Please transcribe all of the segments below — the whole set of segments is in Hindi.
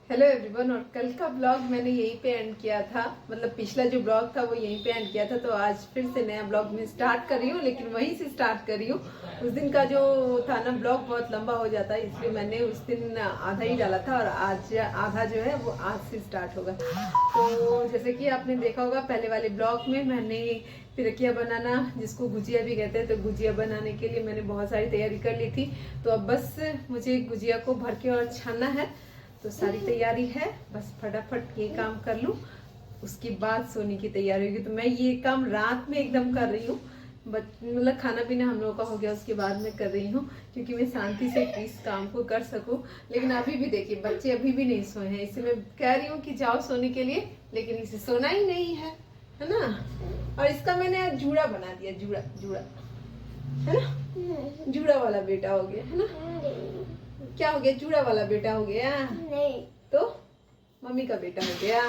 Hello everyone. और कल का ब्लॉग मैंने यहीं पे एंड किया था, मतलब पिछला जो ब्लॉग था वो यहीं पे एंड किया था। तो आज फिर से नया ब्लॉग में स्टार्ट कर रही हूँ, लेकिन वहीं से स्टार्ट कर रही हूँ। उस दिन का जो था ना ब्लॉग बहुत लंबा हो जाता है, इसलिए मैंने उस दिन आधा ही डाला था और आज आधा जो है वो आज से स्टार्ट होगा। तो जैसे कि आपने देखा होगा पहले वाले ब्लॉग में मैंने पिरकिया बनाना, जिसको गुजिया भी कहते हैं, तो गुजिया बनाने के लिए मैंने बहुत सारी तैयारी कर ली थी। तो अब बस मुझे गुजिया को भर के और छानना है, तो सारी तैयारी है। बस फटाफट ये काम कर लूँ, उसके बाद सोने की तैयारी होगी। तो मैं ये काम रात में एकदम कर रही हूँ, मतलब खाना पीना हम लोगों का हो गया उसके बाद में कर रही हूँ, क्योंकि मैं शांति से इस काम को कर सकूँ। लेकिन अभी भी देखिए बच्चे अभी भी नहीं सोए हैं, इसलिए मैं कह रही हूँ कि जाओ सोने के लिए, लेकिन इसे सोना ही नहीं है ना। और इसका मैंने आज जूड़ा बना दिया, जूड़ा जूड़ा है ना, जूड़ा वाला बेटा हो गया है ना। क्या हो गया? जूड़ा वाला बेटा हो गया? नहीं तो मम्मी का बेटा हो गया।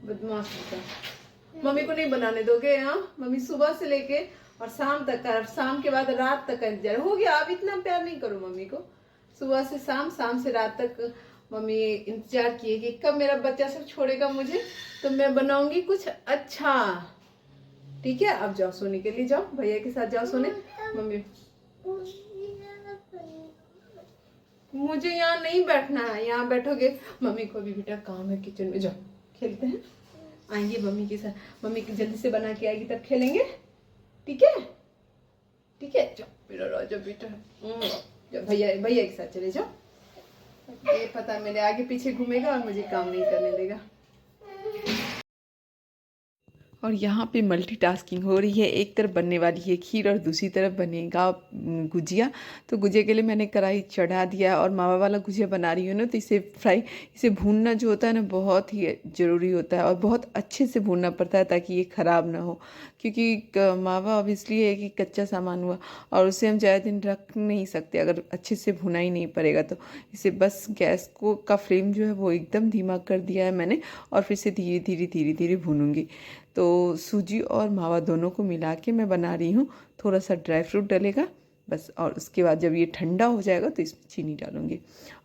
बदमाश बेटा। मम्मी को नहीं बनाने दोगे? हाँ, मम्मी सुबह से लेके और शाम तक का, शाम के बाद रात तक का इंतजार हो गया। आप इतना प्यार नहीं करो मम्मी को। सुबह से शाम, शाम से रात तक मम्मी इंतजार किए कि कब मेरा बच्चा सब छोड़ेगा मुझे, तो मैं बनाऊंगी कुछ अच्छा। ठीक है, अब जाओ सोने के लिए, जाओ भैया के साथ जाओ सोने। मम्मी मुझे यहाँ नहीं बैठना है, यहाँ बैठोगे मम्मी को भी बेटा काम है किचन में, जाओ खेलते हैं। आएंगे मम्मी के साथ, मम्मी जल्दी से बना के आएगी तब खेलेंगे। ठीक है ठीक है, जाओ मेरा राजा बेटा। जाओ भैया भैया के साथ चले जाओ। ये पता मेरे आगे पीछे घूमेगा और मुझे काम नहीं करने देगा। और यहाँ पे मल्टीटास्किंग हो रही है, एक तरफ बनने वाली है खीर और दूसरी तरफ बनेगा गुजिया। तो गुजिया के लिए मैंने कढ़ाई चढ़ा दिया और मावा वाला गुजिया बना रही हूँ ना, तो इसे भूनना जो होता है ना बहुत ही ज़रूरी होता है और बहुत अच्छे से भूनना पड़ता है ताकि ये ख़राब ना हो। क्योंकि मावा ऑब्वियसली है कि कच्चा सामान हुआ और उसे हम ज़्यादा दिन रख नहीं सकते अगर अच्छे से भुना ही नहीं पड़ेगा। तो इसे बस गैस को का फ्लेम जो है वो एकदम धीमा कर दिया है मैंने, और फिर से धीरे धीरे भूनूंगी। तो सूजी और मावा दोनों को मिला के मैं बना रही हूँ। थोड़ा सा ड्राई फ्रूट डलेगा बस, और उसके बाद जब ये ठंडा हो जाएगा तो इसमें चीनी डालूंगी।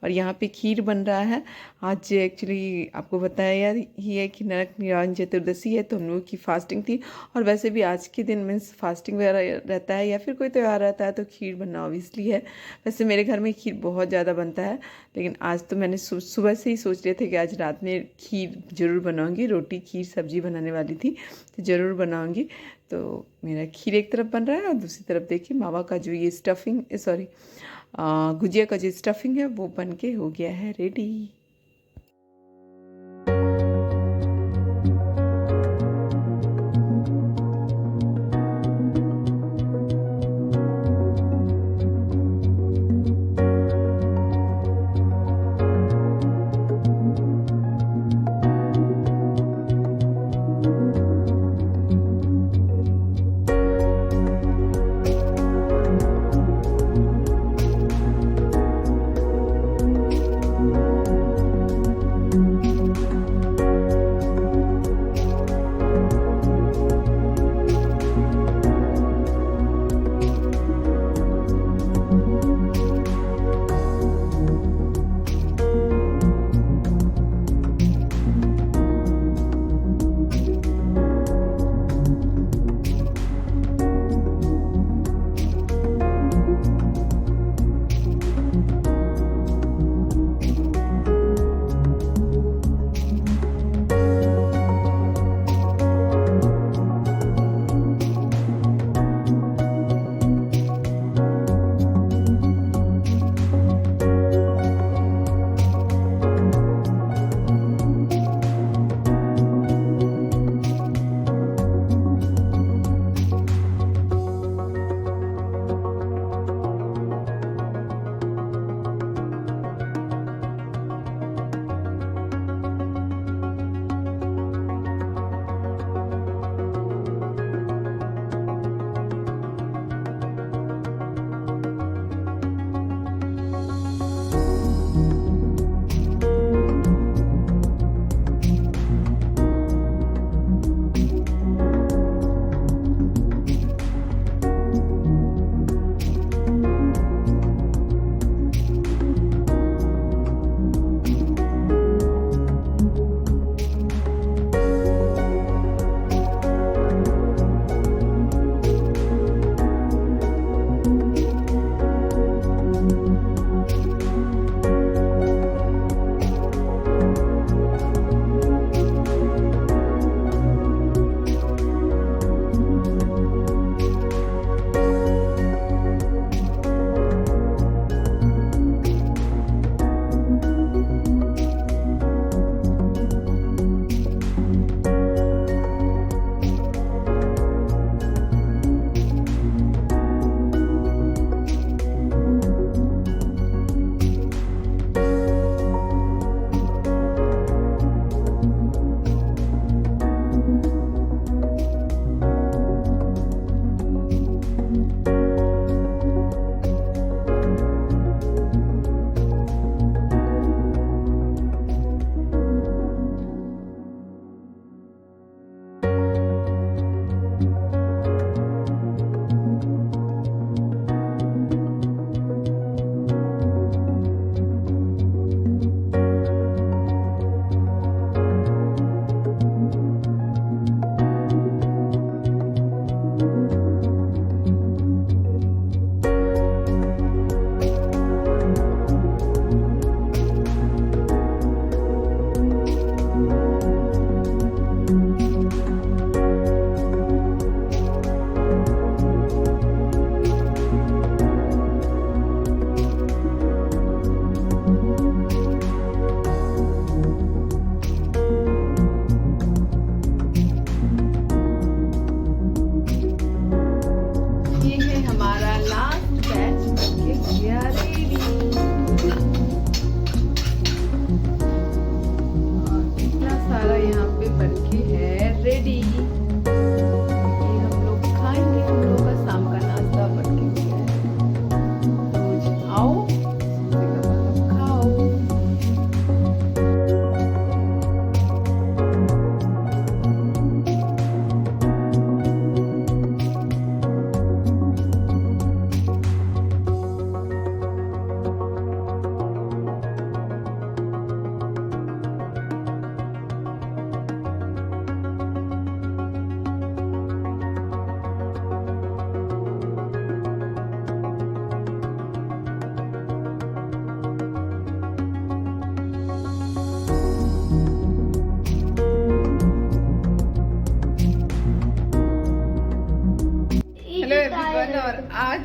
और यहाँ पे खीर बन रहा है। आज एक्चुअली आपको बताया यार ये है कि नरक निवारण चतुर्दशी है, तो हम लोगों की फास्टिंग थी। और वैसे भी आज के दिन मीन्स फास्टिंग वगैरह रहता है या फिर कोई त्यौहार रहता है तो खीर बनना ऑब्वियसली है। वैसे मेरे घर में खीर बहुत ज़्यादा बनता है, लेकिन आज तो मैंने सुबह से ही सोच रहे थे कि आज रात में खीर ज़रूर बनाऊँगी। रोटी खीर सब्जी बनाने वाली थी तो ज़रूर बनाऊँगी। तो मेरा खीर एक तरफ बन रहा है और दूसरी तरफ देखिए मावा का जो ये स्टफिंग, सॉरी गुजिया का जो स्टफिंग है वो बन के हो गया है रेडी।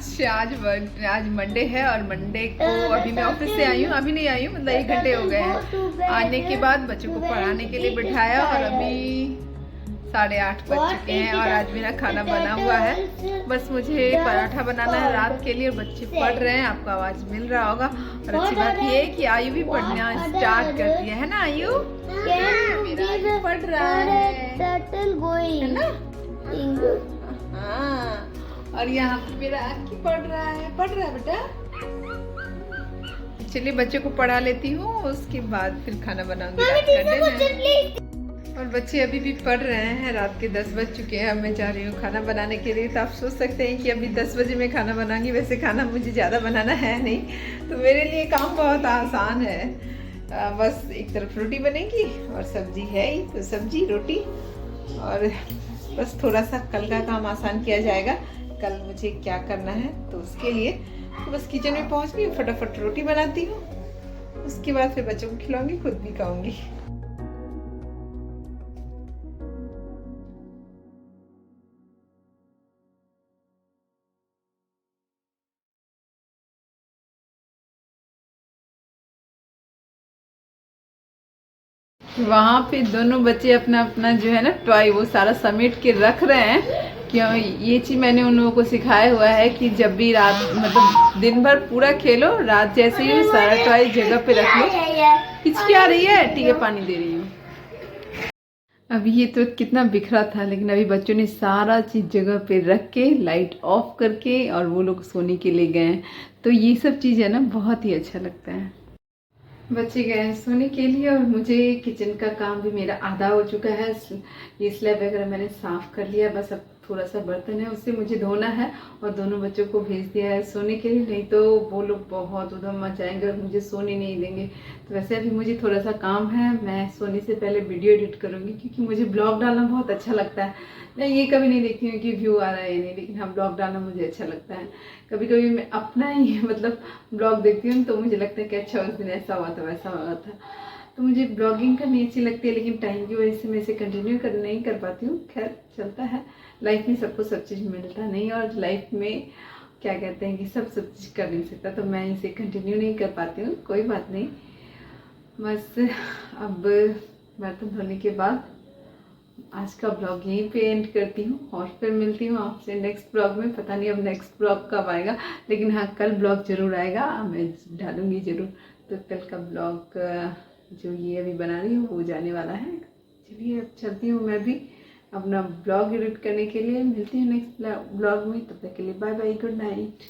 आज मंडे है और मंडे को अभी मैं ऑफिस से आई हूँ, अभी नहीं आई हूँ, मतलब 1 घंटे हो गए हैं। आने के बाद बच्चों को पढ़ाने के लिए बिठाया और अभी 8:30 बज चुके हैं और आज मेरा खाना बना हुआ है। बस मुझे पराठा बनाना है रात के लिए और बच्चे पढ़ रहे हैं, आपको आवाज मिल रहा होगा। और अच्छी बात ये है कि आयु भी पढ़ना स्टार्ट कर दिया है ना। आयु मेरा पढ़ रहा है ना। हाँ, और यहाँ पे मेरा आँखी पढ़ रहा है बेटा। चलिए बच्चों को पढ़ा लेती हूँ, उसके बाद फिर खाना बनाऊंगी। और बच्चे अभी भी पढ़ रहे हैं, रात के 10 बज चुके हैं। अब मैं जा रही हूँ खाना बनाने के लिए। तो आप सोच सकते हैं कि अभी 10 बजे मैं खाना बनाऊंगी। वैसे खाना मुझे ज़्यादा बनाना है नहीं, तो मेरे लिए काम बहुत आसान है। बस एक तरफ रोटी बनेगी और सब्जी है ही, तो सब्जी रोटी, और बस थोड़ा सा कल का काम आसान किया जाएगा। कल मुझे क्या करना है तो उसके लिए तो बस किचन में पहुँच गई, फटाफट रोटी बनाती हूँ, उसके बाद फिर बच्चों को खिलाऊंगी, खुद भी खाऊंगी। वहाँ पे दोनों बच्चे अपना अपना जो है ना टॉय वो सारा समेट के रख रहे हैं। क्यों, ये चीज मैंने उन लोगों को सिखाया हुआ है कि जब भी रात मतलब दिन भर पूरा खेलो, रात जैसे ही सारा टॉय जगह पे रख लो। हिचकी आ रही है, ठीक है पानी दे रही हूँ। अभी ये तो कितना बिखरा था, लेकिन अभी बच्चों ने सारा चीज जगह पे रख के लाइट ऑफ करके और वो लोग सोने के लिए गए हैं। तो ये सब चीज है ना बहुत ही अच्छा लगता है। बच्चे गए हैं सोने के लिए और मुझे किचन का काम भी मेरा आधा हो चुका है। ये स्लैब वगैरह मैंने साफ कर लिया, बस अब थोड़ा सा बर्तन है उससे मुझे धोना है। और दोनों बच्चों को भेज दिया है सोने के लिए, नहीं तो वो लोग बहुत उधम मचाएंगे और मुझे सोने नहीं देंगे। तो वैसे अभी मुझे थोड़ा सा काम है, मैं सोने से पहले वीडियो एडिट करूँगी, क्योंकि मुझे ब्लॉग डालना बहुत अच्छा लगता है। मैं ये कभी नहीं देखती हूँ कि व्यू आ रहा है या नहीं, लेकिन हाँ ब्लॉग डालना मुझे अच्छा लगता है। कभी कभी मैं अपना ही मतलब ब्लॉग देखती हूँ तो मुझे लगता है कि अच्छा उस दिन ऐसा हुआ था वैसा हुआ था। तो मुझे ब्लॉगिंग करनी अच्छी लगती है, लेकिन टाइम की वजह से मैं इसे कंटिन्यू नहीं कर पाती हूँ। खैर चलता है, लाइफ में सबको सब चीज़ मिलता नहीं, और लाइफ में क्या कहते हैं कि सब चीज़ कर नहीं सकता, तो मैं इसे कंटिन्यू नहीं कर पाती हूँ। कोई बात नहीं, बस अब बर्तन धोने के बाद आज का ब्लॉग यहीं पे एंड करती हूँ और फिर मिलती हूँ आपसे नेक्स्ट ब्लॉग में। पता नहीं अब नेक्स्ट ब्लॉग कब आएगा, लेकिन हाँ कल ब्लॉग जरूर आएगा, मैं डालूंगी जरूर। तो कल का ब्लॉग जो ये अभी बना रही हूँ वो जाने वाला है। चलिए अब चलती हूँ मैं भी अपना ब्लॉग एडिट करने के लिए। मिलती हूँ नेक्स्ट ब्लॉग में, तब तक के लिए बाय बाय, गुड नाइट।